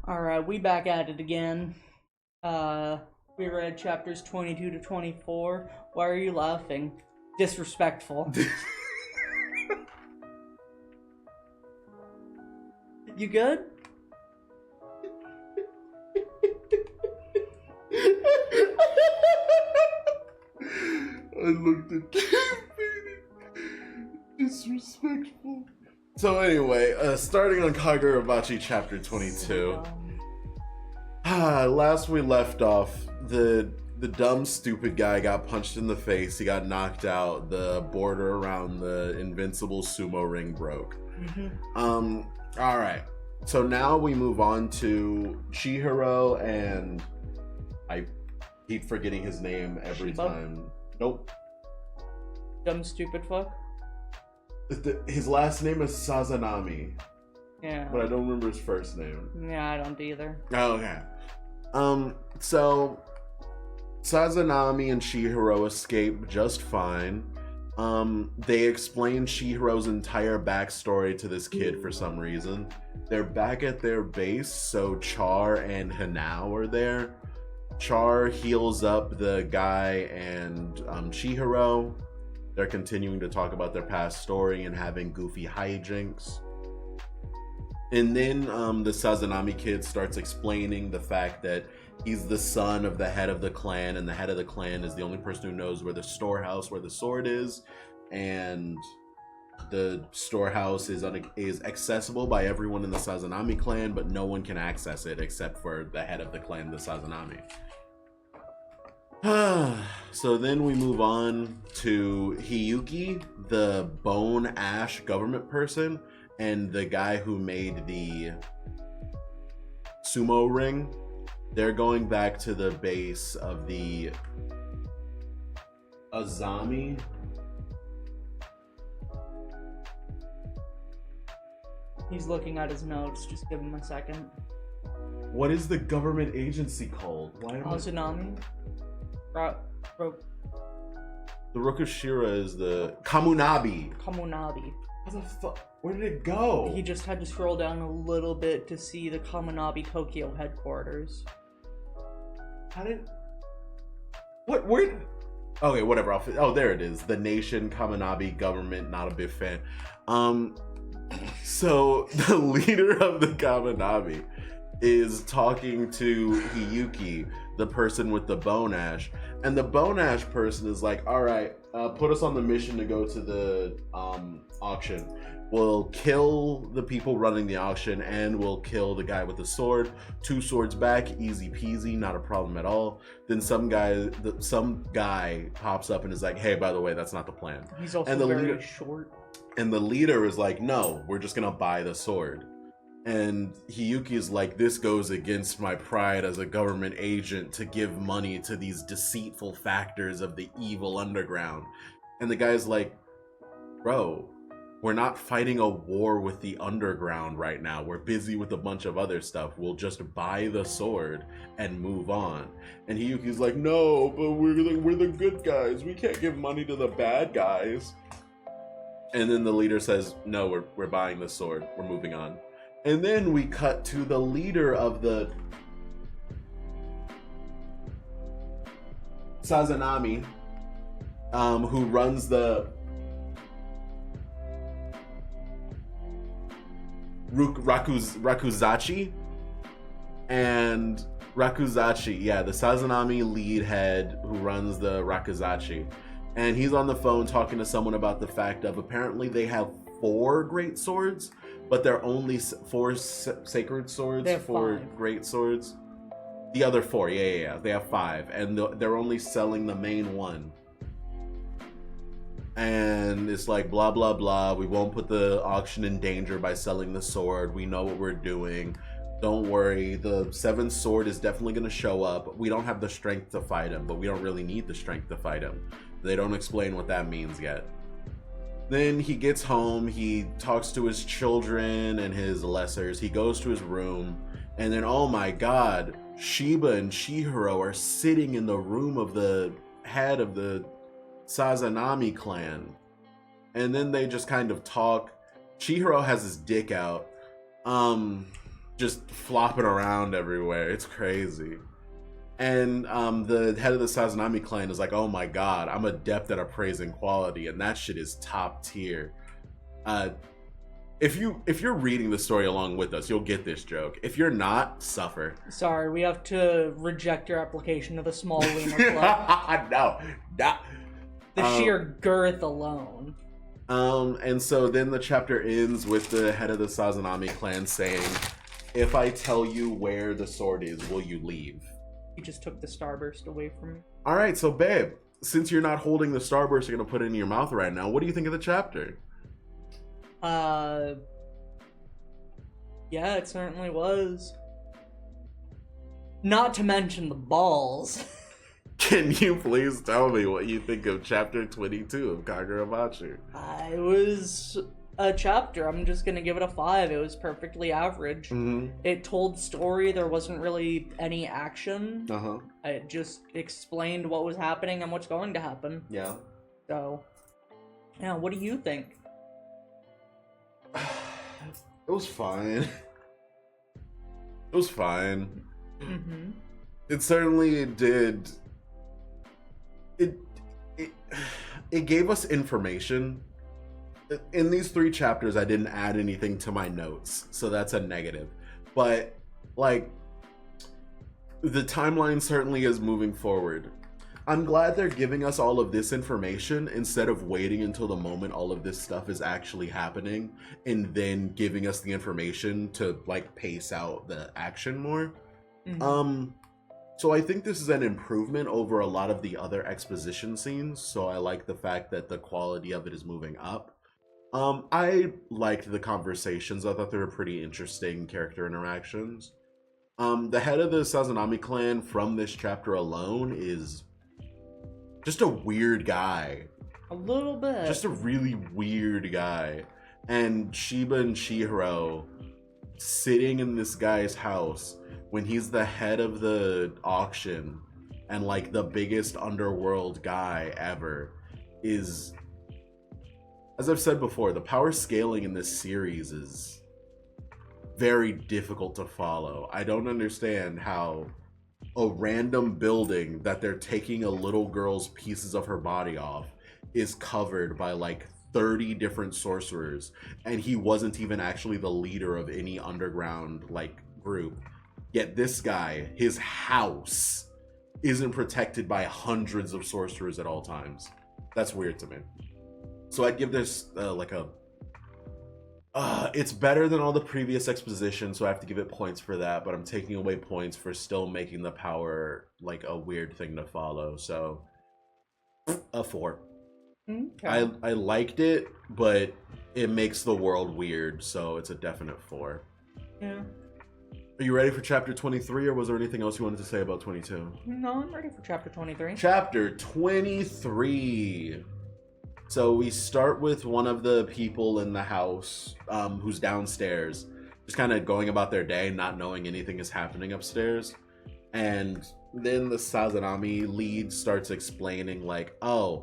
Alright, we back at it again. We read chapters 22 to 24. Why are you laughing? Disrespectful. You good? I looked at Katie. Disrespectful. So anyway, starting on Kagurabachi chapter 22. Last we left off, the dumb stupid guy got punched in the face, he got knocked out, the border around the invincible sumo ring broke. Alright. So now we move on to Chihiro and I keep forgetting his name every time. Nope. Dumb stupid fuck? His last name is Sazanami. Yeah. But I don't remember his first name. Yeah, I don't either. Okay. So Sazanami and Chihiro escape just fine. They explain Chihiro's entire backstory to this kid for some reason. They're back at their base, so Char and Hanao are there. Char heals up the guy and Chihiro. They're continuing to talk about their past story and having goofy hijinks. And then the Sazanami kid starts explaining the fact that he's the son of the head of the clan, and the head of the clan is the only person who knows where the storehouse, where the sword is, and the storehouse is accessible by everyone in the Sazanami clan, but no one can access it except for the head of the clan, the Sazanami. So then we move on to Hiyuki, the bone ash government person, and the guy who made the sumo ring. They're going back to the base of the Azami. He's looking at his notes. Just give him a second. What is the government agency called? Why am Tsunami? The Rokushira is the Kamunabi. Kamunabi. How the fuck? Where did it go? He just had to scroll down a little bit to see the Kamunabi Tokyo headquarters. How did... What? Where did... Okay, whatever. Oh, there it is. The nation, Kamunabi government, not a big fan. So the leader of the Kamunabi is talking to Hiyuki, the person with the bone ash, and the bone ash person is like, all right, put us on the mission to go to the auction. We'll kill the people running the auction and we'll kill the guy with the sword. 2 swords back, easy peasy, not a problem at all. Then some guy pops up and is like, hey, by the way, that's not the plan. He's also very short. And the leader is like, no, we're just gonna buy the sword. And Hiyuki is like, this goes against my pride as a government agent to give money to these deceitful factors of the evil underground. And the guy's like, bro, we're not fighting a war with the underground right now. We're busy with a bunch of other stuff. We'll just buy the sword and move on. And Hiyuki's like, no, but we're the good guys. We can't give money to the bad guys. And then the leader says, no, we're buying the sword. We're moving on. And then we cut to the leader of the Sazanami, who runs the Rakuzachi. And Rakuzachi, yeah, the Sazanami lead head who runs the Rakuzachi. And he's on the phone talking to someone about the fact of apparently they have 4 great swords, but they're only 4 sacred swords, 4 great swords. The other 4, yeah. They have 5, and they're only selling the main one. And it's like, blah, blah, blah. We won't put the auction in danger by selling the sword. We know what we're doing. Don't worry. The 7th sword is definitely going to show up. We don't have the strength to fight him, but we don't really need the strength to fight him. They don't explain what that means yet. Then he gets home, he talks to his children and his lessers, he goes to his room, and then, oh my god, Shiba and Chihiro are sitting in the room of the head of the Sazanami clan. And then they just kind of talk. Chihiro has his dick out. just flopping around everywhere. It's crazy. And the head of the Sazanami clan is like, oh my god, I'm adept at appraising quality, and that shit is top tier. If you're reading the story along with us, you'll get this joke. If you're not, suffer. Sorry, we have to reject your application of the small wiener club. No. The sheer girth alone. And so then the chapter ends with the head of the Sazanami clan saying, if I tell you where the sword is, will you leave? He just took the starburst away from me. All right, so babe, since you're not holding the starburst, you're gonna put it in your mouth right now. What do you think of the chapter? Yeah, it certainly was. Not to mention the balls. Can you please tell me what you think of chapter 22 of Kagurabachi? It was a chapter. I'm just gonna give it a 5. It was perfectly average. Mm-hmm. It told story. There wasn't really any action. Uh-huh. It just explained what was happening and what's going to happen. Yeah. So, yeah, what do you think? It was fine. It was fine. Mm-hmm. It certainly did. It gave us information. In these 3 chapters, I didn't add anything to my notes, so that's a negative. But, like, the timeline certainly is moving forward. I'm glad they're giving us all of this information instead of waiting until the moment all of this stuff is actually happening and then giving us the information to, like, pace out the action more. Mm-hmm. So I think this is an improvement over a lot of the other exposition scenes, so I like the fact that the quality of it is moving up. I liked the conversations. I thought they were pretty interesting character interactions. The head of the Sazanami clan from this chapter alone is just a weird guy. A little bit. Just a really weird guy. And Shiba and Chihiro sitting in this guy's house when he's the head of the auction and like the biggest underworld guy ever is, as I've said before, the power scaling in this series is very difficult to follow. I don't understand how a random building that they're taking a little girl's pieces of her body off is covered by like 30 different sorcerers, and he wasn't even actually the leader of any underground like group. Yet this guy, his house isn't protected by hundreds of sorcerers at all times. That's weird to me. So I'd give this it's better than all the previous exposition, so I have to give it points for that, but I'm taking away points for still making the power like a weird thing to follow. So a 4. Okay. I liked it, but it makes the world weird, so it's a definite 4. Yeah. Are you ready for chapter 23, or was there anything else you wanted to say about 22? No, I'm ready for chapter 23. Chapter 23. So we start with one of the people in the house who's downstairs, just kind of going about their day, not knowing anything is happening upstairs. And then the Sazanami lead starts explaining like, I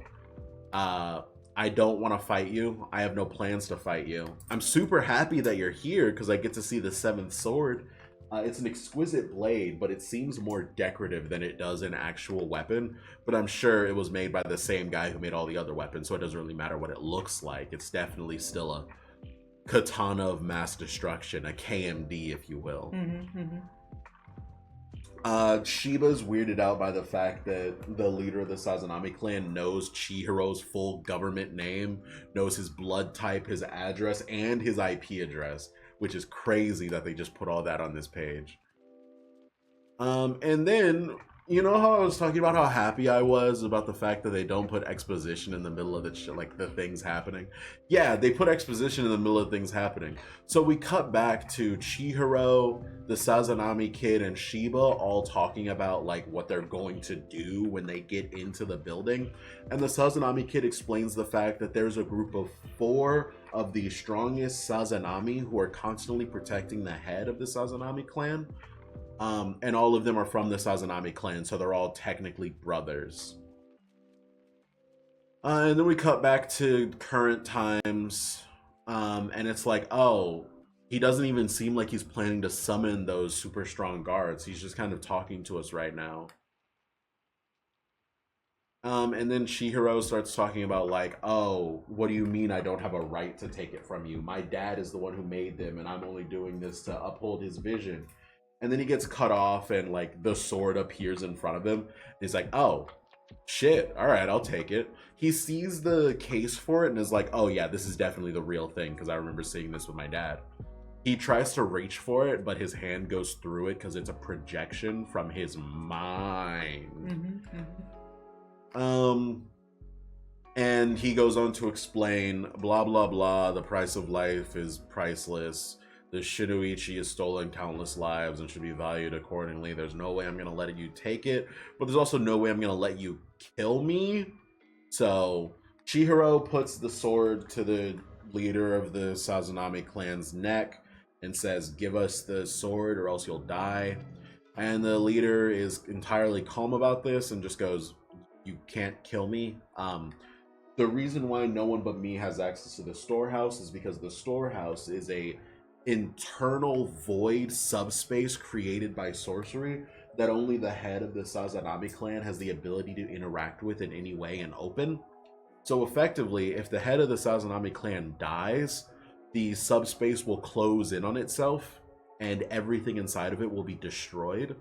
don't want to fight you. I have no plans to fight you. I'm super happy that you're here because I get to see the 7th sword. It's an exquisite blade, but it seems more decorative than it does an actual weapon. But I'm sure it was made by the same guy who made all the other weapons, so it doesn't really matter what it looks like. It's definitely still a katana of mass destruction, a KMD, if you will. Shiba's weirded out by the fact that the leader of the Sazanami clan knows Chihiro's full government name, knows his blood type, his address, and his IP address, which is crazy that they just put all that on this page. And then, you know how I was talking about how happy I was about the fact that they don't put exposition in the middle of the things happening? Yeah, they put exposition in the middle of things happening. So we cut back to Chihiro, the Sazanami kid, and Shiba all talking about like what they're going to do when they get into the building. And the Sazanami kid explains the fact that there's a group of 4 of the strongest Sazanami who are constantly protecting the head of the Sazanami clan. And all of them are from the Sazanami clan, so they're all technically brothers. And then we cut back to current times, and it's like, oh, he doesn't even seem like he's planning to summon those super strong guards. He's just kind of talking to us right now. And then Chihiro starts talking about like, oh, what do you mean I don't have a right to take it from you? My dad is the one who made them, and I'm only doing this to uphold his vision. And then he gets cut off, and like the sword appears in front of him. He's like, oh, shit, all right, I'll take it. He sees the case for it and is like, oh yeah, this is definitely the real thing, because I remember seeing this with my dad. He tries to reach for it, but his hand goes through it because it's a projection from his mind. And he goes on to explain, blah, blah, blah, the price of life is priceless. The Shinoichi has stolen countless lives and should be valued accordingly. There's no way I'm going to let you take it, but there's also no way I'm going to let you kill me. So Chihiro puts the sword to the leader of the Sazanami clan's neck and says, give us the sword or else you'll die. And the leader is entirely calm about this and just goes, you can't kill me. The reason why no one but me has access to the storehouse is because the storehouse is a internal void subspace created by sorcery that only the head of the Sazanami clan has the ability to interact with in any way and open. So effectively, if the head of the Sazanami clan dies, the subspace will close in on itself and everything inside of it will be destroyed,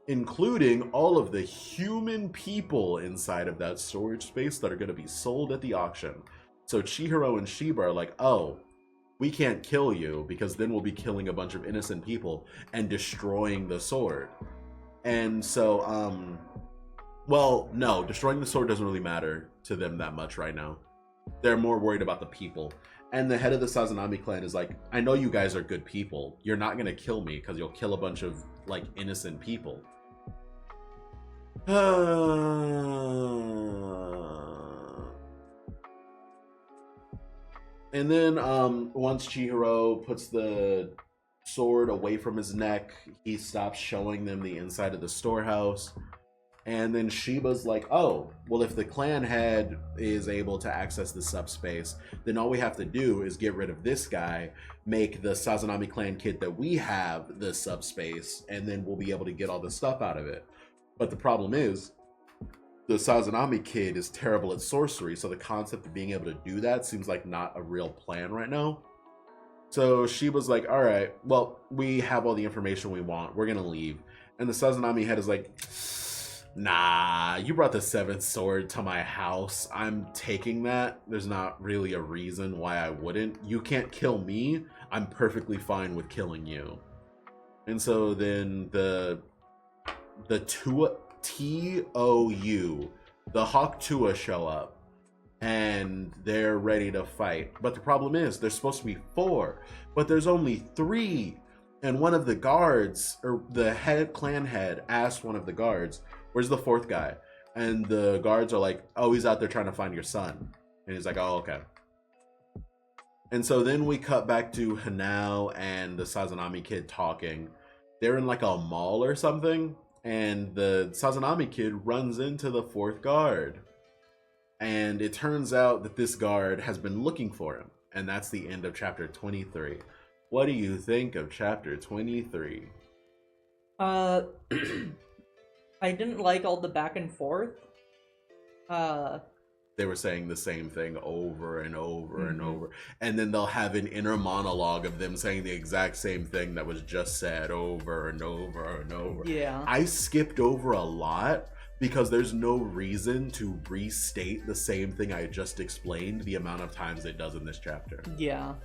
including all of the human people inside of that storage space that are going to be sold at the auction. So Chihiro and Shiba are like, oh, we can't kill you because then we'll be killing a bunch of innocent people and destroying the sword. And so, well, no, destroying the sword doesn't really matter to them that much right now. They're more worried about the people. And the head of the Sazanami clan is like, I know you guys are good people. You're not going to kill me because you'll kill a bunch of, like, innocent people. And then once Chihiro puts the sword away from his neck, he stops showing them the inside of the storehouse. And then Shiba's like, oh, well, if the clan head is able to access the subspace, then all we have to do is get rid of this guy, make the Sazanami clan kid that we have the subspace, and then we'll be able to get all the stuff out of it. But the problem is, the Sazanami kid is terrible at sorcery, so the concept of being able to do that seems like not a real plan right now. So Shiba's like, all right, well, we have all the information we want. We're going to leave. And the Sazanami head is like, nah, you brought the seventh sword to my house. I'm taking that. There's not really a reason why I wouldn't. You can't kill me. I'm perfectly fine with killing you. And so then the TOU, the Hawk Tua show up and they're ready to fight. But the problem is there's supposed to be 4, but there's only 3. And one of the guards, or the clan head, asked one of the guards, where's the 4th guy? And the guards are like, oh, he's out there trying to find your son. And he's like, oh, okay. And so then we cut back to Hanao and the Sazanami kid talking. They're in like a mall or something. And the Sazanami kid runs into the 4th guard. And it turns out that this guard has been looking for him. And that's the end of chapter 23. What do you think of chapter 23? I didn't like all the back and forth. They were saying the same thing over and over and over. And then they'll have an inner monologue of them saying the exact same thing that was just said over and over and over. Yeah. I skipped over a lot because there's no reason to restate the same thing I just explained the amount of times it does in this chapter. Yeah.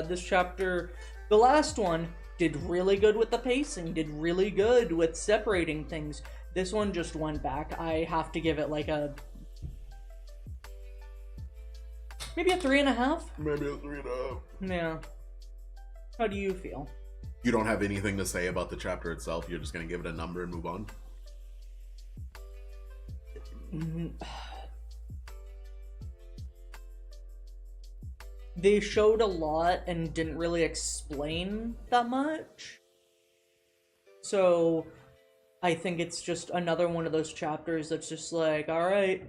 This chapter, the last one, did really good with the pacing, did really good with separating things. This one just went back. I have to give it like maybe a 3.5? Maybe a 3.5. Yeah. How do you feel? You don't have anything to say about the chapter itself? You're just going to give it a number and move on? They showed a lot and didn't really explain that much. So I think it's just another one of those chapters that's just like, alright,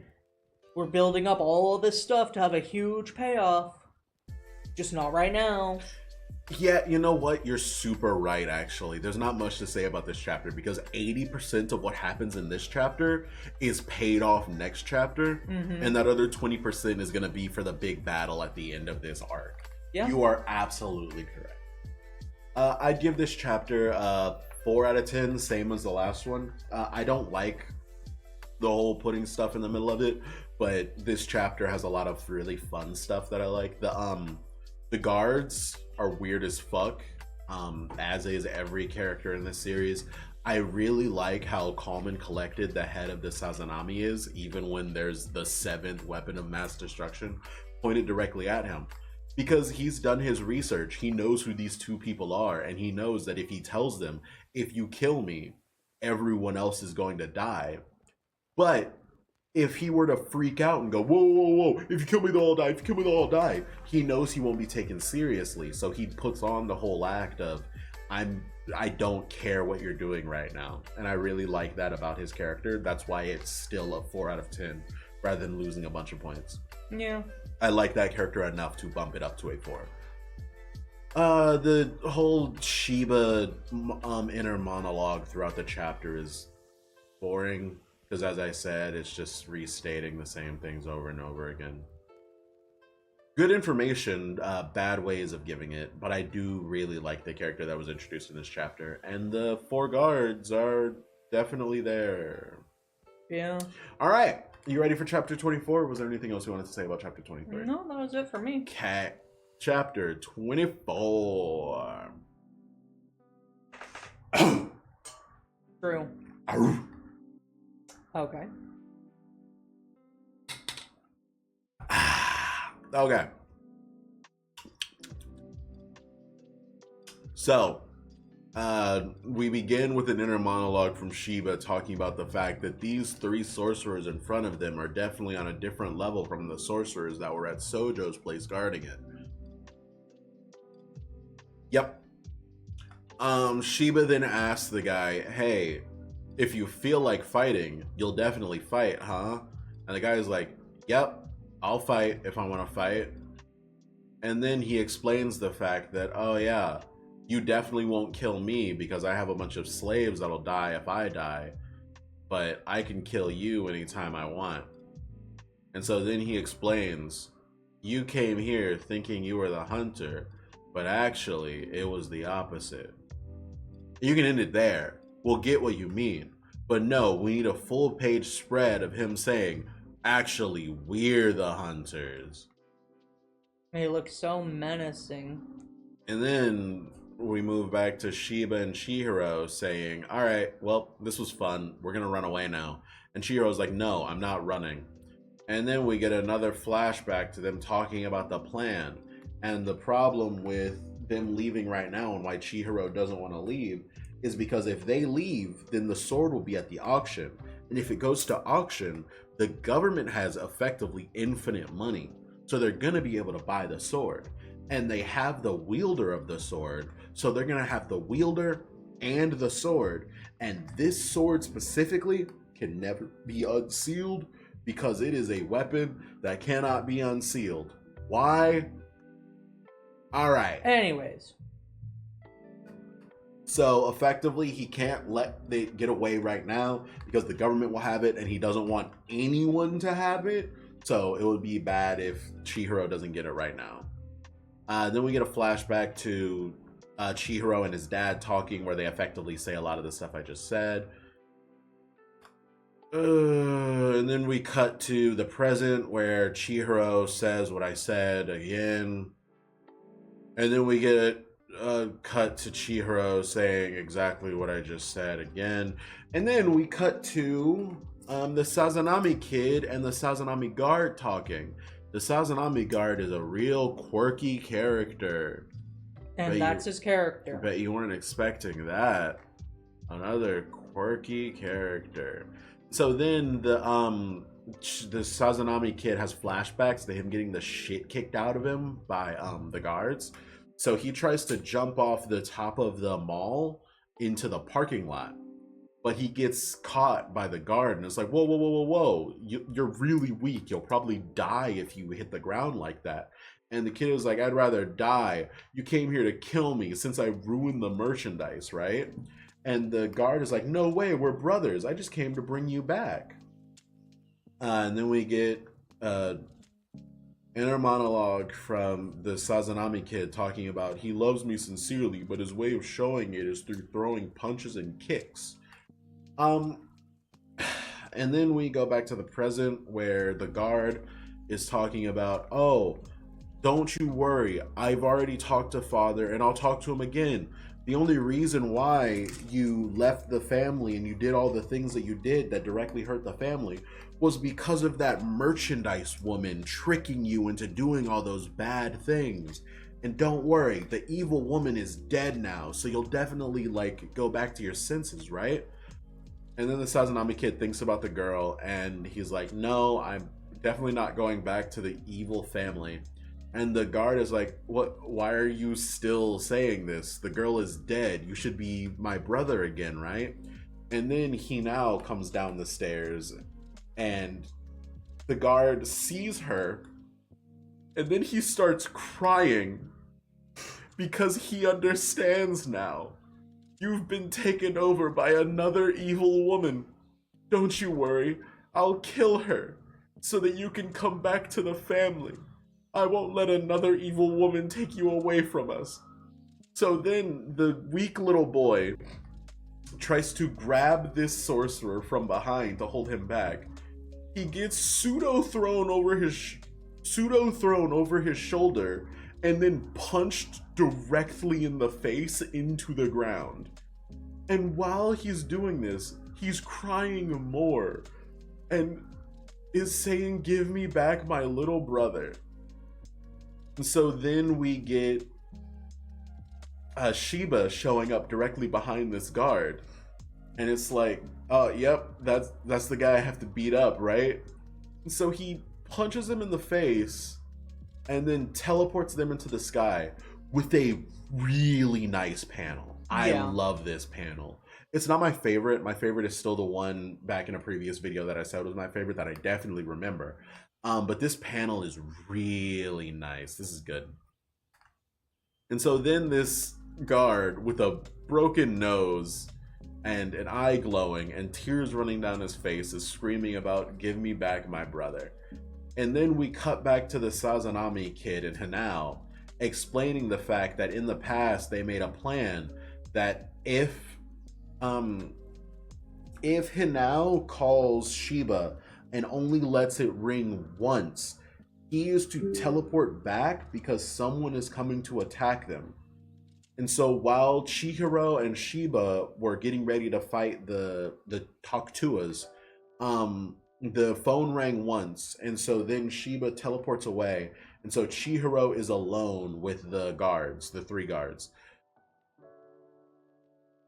we're building up all of this stuff to have a huge payoff. Just not right now. Yeah, you know what? You're super right, actually. There's not much to say about this chapter because 80% of what happens in this chapter is paid off next chapter, Mm-hmm. and that other 20% is going to be for the big battle at the end of this arc. Yeah. You are absolutely correct. I'd give this chapter 4 out of 10, same as the last one. I don't like the whole putting stuff in the middle of it, but this chapter has a lot of really fun stuff that I like. The guards are weird as fuck, as is every character in this series. I really like how calm and collected the head of the Sazanami is, even when there's the 7th weapon of mass destruction pointed directly at him. Because he's done his research, he knows who these two people are, and he knows that if he tells them, if you kill me, everyone else is going to die. But if he were to freak out and go, whoa, whoa, whoa, if you kill me, they'll all die, if you kill me, they'll all die, he knows he won't be taken seriously. So he puts on the whole act of, I don't care what you're doing right now. And I really like that about his character. That's why it's still a 4 out of 10 rather than losing a bunch of points. Yeah. I like that character enough to bump it up to a 4. The whole Shiba inner monologue throughout the chapter is boring. Because as I said, it's just restating the same things over and over again. Good information, bad ways of giving it, but I do really like the character that was introduced in this chapter. And the 4 guards are definitely there. Yeah. All right. You ready for chapter 24? Was there anything else you wanted to say about chapter 23? No, that was it for me. Okay. Chapter 24. True. Arr. Okay. Okay. So, we begin with an inner monologue from Shiba talking about the fact that these 3 sorcerers in front of them are definitely on a different level from the sorcerers that were at Sojo's place guarding it. Yep. Shiba then asks the guy, hey, if you feel like fighting, you'll definitely fight, huh? And the guy's like, yep, I'll fight if I want to fight. And then he explains the fact that, oh yeah, you definitely won't kill me because I have a bunch of slaves that'll die if I die, but I can kill you anytime I want. And so then he explains, you came here thinking you were the hunter, but actually it was the opposite. You can end it there. We'll get what you mean. But no, we need a full page spread of him saying, actually, we're the hunters. He looks so menacing. And then we move back to Shiba and Chihiro saying, all right, well, this was fun. We're going to run away now. And Chihiro's like, no, I'm not running. And then we get another flashback to them talking about the plan. And the problem with them leaving right now and why Chihiro doesn't want to leave is because if they leave, then the sword will be at the auction. And if it goes to auction, the government has effectively infinite money. So they're going to be able to buy the sword. And they have the wielder of the sword. So they're going to have the wielder and the sword. And this sword specifically can never be unsealed because it is a weapon that cannot be unsealed. Why? All right. Anyways. So effectively, he can't let it get away right now because the government will have it and he doesn't want anyone to have it. So it would be bad if Chihiro doesn't get it right now. Then we get a flashback to Chihiro and his dad talking where they effectively say a lot of the stuff I just said. And then we cut to the present where Chihiro says what I said again. And then we get cut to Chihiro saying exactly what I just said again. And then we cut to the Sazanami kid and the Sazanami guard talking. The Sazanami guard is a real quirky character. And that's his character. Bet you weren't expecting that. Another quirky character. So then the Sazanami kid has flashbacks to him getting the shit kicked out of him by the guards. So he tries to jump off the top of the mall into the parking lot. But he gets caught by the guard and it's like, whoa, whoa, whoa, whoa, whoa. You're really weak. You'll probably die if you hit the ground like that. And the kid was like, I'd rather die. You came here to kill me since I ruined the merchandise, right? And the guard is like, no way, we're brothers. I just came to bring you back. And then we get inner monologue from the Sazanami kid talking about he loves me sincerely, but his way of showing it is through throwing punches and kicks. And then we go back to the present where the guard is talking about, oh, don't you worry, I've already talked to father and I'll talk to him again. The only reason why you left the family and you did all the things that you did that directly hurt the family was because of that merchandise woman tricking you into doing all those bad things. And don't worry, the evil woman is dead now, so you'll definitely like go back to your senses, right? And then the Sazanami kid thinks about the girl and he's like, no, I'm definitely not going back to the evil family. And the guard is like, what? Why are you still saying this? The girl is dead. You should be my brother again, right? And then he now comes down the stairs and the guard sees her and then he starts crying because he understands now. You've been taken over by another evil woman. Don't you worry. I'll kill her so that you can come back to the family. I won't let another evil woman take you away from us. So then the weak little boy tries to grab this sorcerer from behind to hold him back. He gets pseudo thrown over his shoulder and then punched directly in the face into the ground. And while he's doing this, he's crying more and is saying, give me back my little brother. And so then we get Shiba showing up directly behind this guard. And it's like, oh, yep, that's the guy I have to beat up, right? And so he punches him in the face and then teleports them into the sky with a really nice panel. I love this panel. It's not my favorite. My favorite is still the one back in a previous video that I said was my favorite that I definitely remember. But this panel is really nice. This is good. And so then this guard with a broken nose and an eye glowing and tears running down his face is screaming about, give me back my brother. And then we cut back to the Sazanami kid and Hanao explaining the fact that in the past they made a plan that if Hanao calls Shiba and only lets it ring once, he is to teleport back because someone is coming to attack them. And so while Chihiro and Shiba were getting ready to fight the Toktuas, the phone rang once, and so then Shiba teleports away, and so Chihiro is alone with the guards, the 3 guards.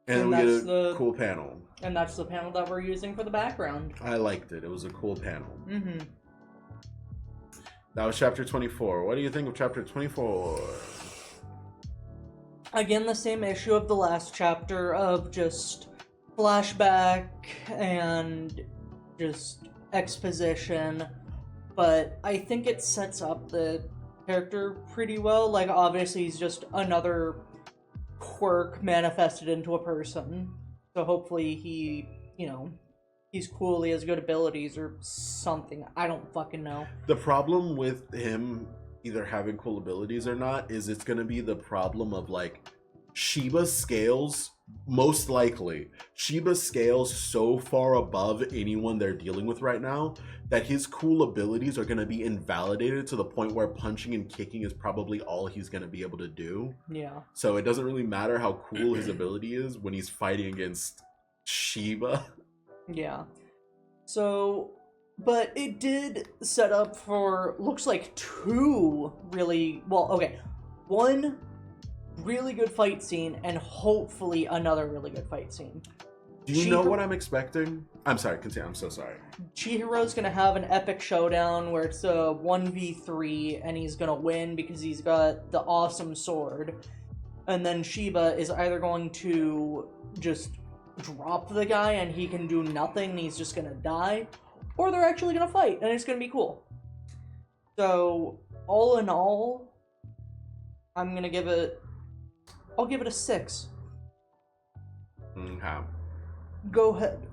And we get a cool panel. And that's the panel that we're using for the background. I liked it. It was a cool panel. Mm-hmm. That was chapter 24. What do you think of chapter 24? Again, the same issue of the last chapter of just flashback and just exposition. But I think it sets up the character pretty well. Like, obviously, he's just another quirk manifested into a person. So hopefully he, he's cool, he has good abilities or something. I don't fucking know. The problem with him either having cool abilities or not is it's gonna be the problem of like Shiba scales, most likely. Shiba scales so far above anyone they're dealing with right now that his cool abilities are gonna be invalidated to the point where punching and kicking is probably all he's gonna be able to do. Yeah. So it doesn't really matter how cool his ability is when he's fighting against Shiba. Yeah. So, but it did set up for, looks like 2 really, one really good fight scene and hopefully another really good fight scene. Do you know what I'm expecting? I'm sorry, continue. I'm so sorry. Chihiro's gonna have an epic showdown where it's a 1v3 and he's gonna win because he's got the awesome sword. And then Shiba is either going to just drop the guy and he can do nothing and he's just gonna die, or they're actually gonna fight and it's gonna be cool. So, all in all, I'm gonna give it. I'll give it a 6. Okay. Go ahead.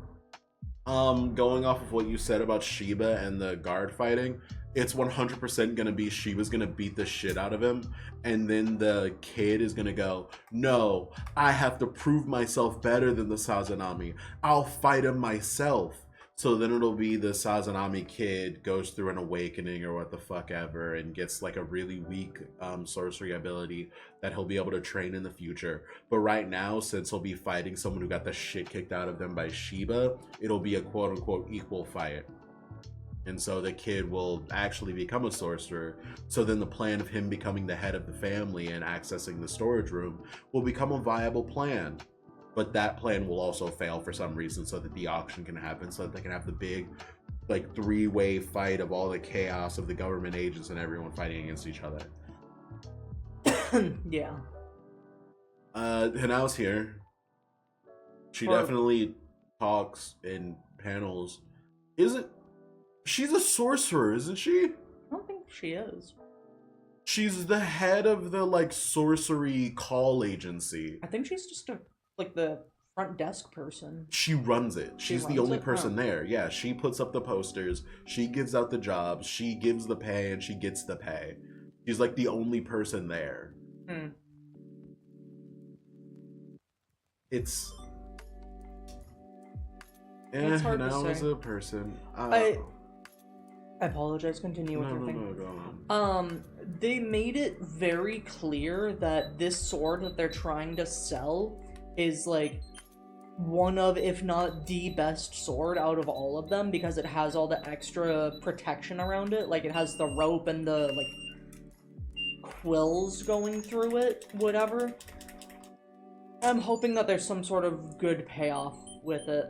Going off of what you said about Shiba and the guard fighting, it's 100% gonna be Shiba's gonna beat the shit out of him, and then the kid is gonna go, no, I have to prove myself better than the Sazanami. I'll fight him myself. So then it'll be the Sazanami kid goes through an awakening or what the fuck ever and gets like a really weak sorcery ability that he'll be able to train in the future. But right now, since he'll be fighting someone who got the shit kicked out of them by Shiba, it'll be a quote unquote equal fight. And so the kid will actually become a sorcerer. So then the plan of him becoming the head of the family and accessing the storage room will become a viable plan. But that plan will also fail for some reason so that the auction can happen, so that they can have the big, like, 3-way fight of all the chaos of the government agents and everyone fighting against each other. Yeah. Hanao's here. She definitely talks in panels. She's a sorcerer, isn't she? I don't think she is. She's the head of the, like, sorcery call agency. I think she's just like the front desk person. She runs it. She's the only person there. Yeah, she puts up the posters. She gives out the jobs. She gives the pay and she gets the pay. She's like the only person there. It's hard now to as say. a person. I apologize. Continue with your thing. No, go on. They made it very clear that this sword that they're trying to sell is like one of, if not the best sword out of all of them, because it has all the extra protection around it. Like, it has the rope and the, like, quills going through it, whatever. I'm hoping that there's some sort of good payoff with it.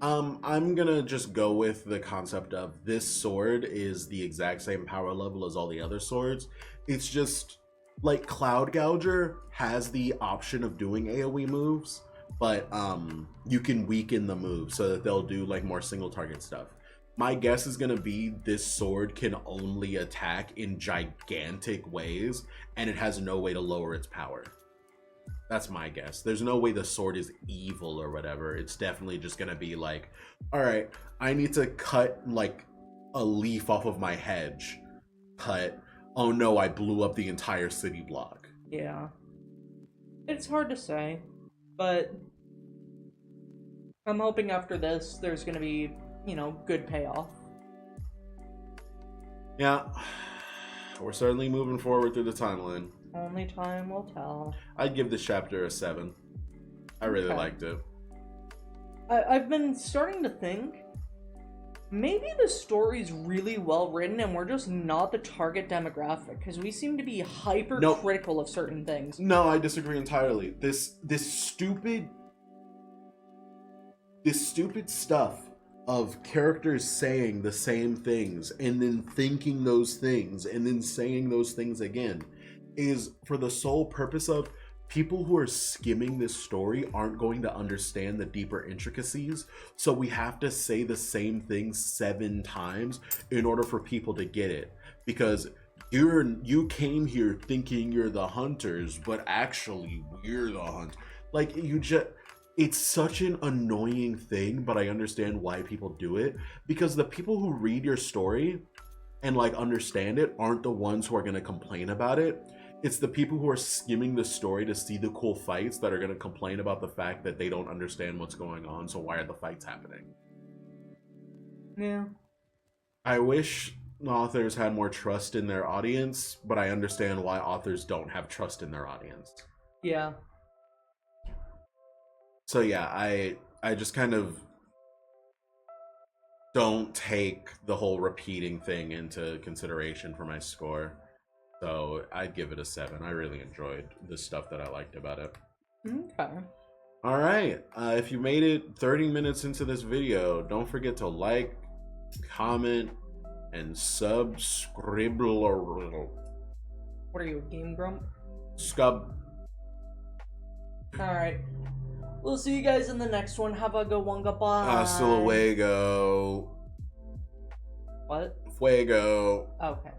I'm gonna just go with the concept of this sword is the exact same power level as all the other swords. It's just like Cloud Gouger has the option of doing AoE moves, but you can weaken the move so that they'll do like more single target stuff. My guess is gonna be this sword can only attack in gigantic ways, and it has no way to lower its power. That's my guess. There's no way the sword is evil or whatever. It's definitely just gonna be like, all right, I need to cut like a leaf off of my hedge. Cut. Oh no, I blew up the entire city block. Yeah. It's hard to say, but I'm hoping after this there's gonna be, you know, good payoff. Yeah. We're certainly moving forward through the timeline. Only time will tell. I'd give this chapter a 7. I really liked it. I've been starting to think maybe the story's really well written and we're just not the target demographic, because we seem to be hyper critical of certain things. No, I disagree entirely. This stupid stuff of characters saying the same things and then thinking those things and then saying those things again is for the sole purpose of people who are skimming this story aren't going to understand the deeper intricacies. So we have to say the same thing 7 times in order for people to get it. Because you came here thinking you're the hunters, but actually we're the hunters. Like, it's such an annoying thing, but I understand why people do it. Because the people who read your story and like understand it aren't the ones who are going to complain about it. It's the people who are skimming the story to see the cool fights that are going to complain about the fact that they don't understand what's going on, so why are the fights happening? Yeah. I wish authors had more trust in their audience, but I understand why authors don't have trust in their audience. Yeah. So yeah, I just kind of don't take the whole repeating thing into consideration for my score. So I'd give it a 7. I really enjoyed the stuff that I liked about it. Okay. All right. If you made it 30 minutes into this video, don't forget to like, comment, and subscribe. What are you, a game grump? Scub. Alright. We'll see you guys in the next one. Have a good one. Goodbye. Hasta luego. What? Fuego. Okay.